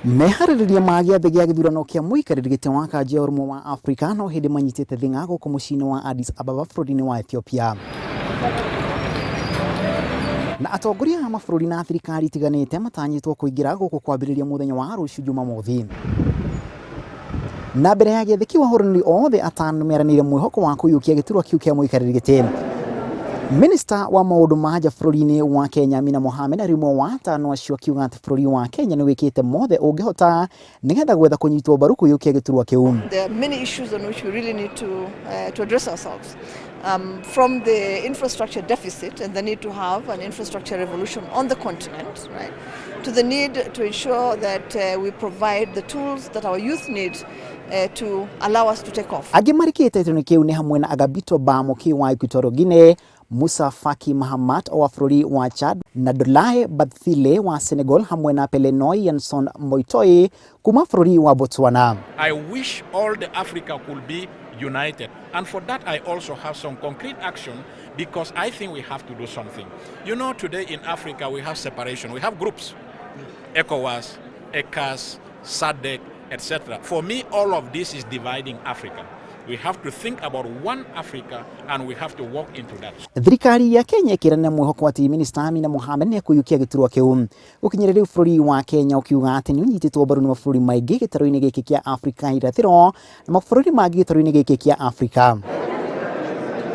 Meharĩrĩria ma gĩathĩ gĩa gĩthurano kĩa muikaririgiti wa kanju ya urumwe wa Afrika no hĩndĩ manyitĩte thing'a gũkũ mũciĩ-inĩ wa Addis Ababa bũrũri-inĩ wa Ethiopia. Na atongoria a mabũrũri na thirikari itiganĩte matanyĩtwo kũingĩra gũkũ kwambĩrĩria mũthenya wa rũciũ Jumamothi. Na mbere ya gĩathĩ kĩu ahũranĩri othe atano nĩmeranĩire mwĩhoko wa kuiyukia giturwa kĩu kĩa muikaririgiti. Minister wa maundu ma nja bũrũri-inĩ wa Kenya Amina Mohamed arĩ ũmwe wa atano acio akiuga atĩ bũrũri wa Kenya nĩ wĩkĩte mothe ũngĩhota nĩgetha gwetha kũnyitwo mbaru kuiyukia giturwa kĩu. There are many issues on which we really need to address ourselves. From the infrastructure deficit and the need to have an infrastructure revolution on the continent, right, to the need to ensure that we provide the tools that our youth need to allow us to take off. Angĩ marikĩte gĩtũmi kĩu nĩ hamwe na Agabito Bamuki wa Equatorial Musa Faki Mahamat wa bũrũri wa Chad na Dolahe Bathile wa Senegal hamwe na Pelenoi Yanson Moitoi kuma bũrũri wa Botswana. I wish all the Africa could be united, and for that I also have some concrete action because I think we have to do something. You know, today in Africa we have separation, we have groups, ECOWAS, ECAS, SADC, etc. For me, all of this is dividing Africa. We have to think about one Africa and we have to walk into that. Thirikari ya Kenya ĩkĩrana mwĩhoko atĩ Minister Amina Mohamed nĩ ekũiyũkia giturwa kĩu. Gũkinyĩria rĩu bũrũri wa Kenya ũkiuga atĩ nĩ ũnyitĩtwo mbaru nĩ mabũrũri maingĩ gĩtaro-inĩ gĩkĩ kĩa afrika-irathiro na mabũrũri mangĩ gĩtaro-inĩ gĩkĩ kĩa Afrika.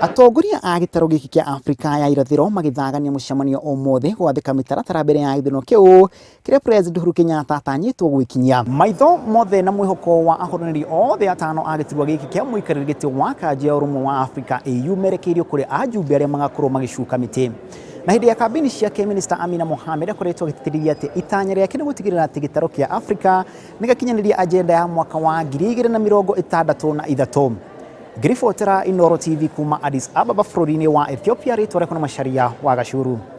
Atongoria a gĩtaro gĩkĩ kĩa Afrika ya irathiro magĩthagania mũcemanio ũmũthĩ gwathĩka mĩtaratara mbere ya gĩthurano kĩu kĩrĩa President Uhuru Kenyatta atanyĩtwo gwĩkinyia. Maitho mothe na mwĩhoko wa ahũranĩri othe atano a gĩturwa gĩkĩ kĩa muikaririgiti wa kanju ya urumwe wa afrika-AU merekeirio kũrĩ ajumbe arĩa magakorwo magĩcuka mĩtĩ. Na hĩndĩ ya kambĩini ciake Minister Amina Mohamed akoretwo agĩtĩtĩrithia atĩ itanya rĩake nĩ gũtigĩrĩra atĩ gĩtaro kĩa Afrika nĩ gakinyanĩria agenda ya mwaka wa 2063. Ngĩribotera Inooro TV kuma Addis Ababa bũrũri-inĩ wa Ethiopia, rĩtwa rĩakwa nĩ Macharia wa Gachuru.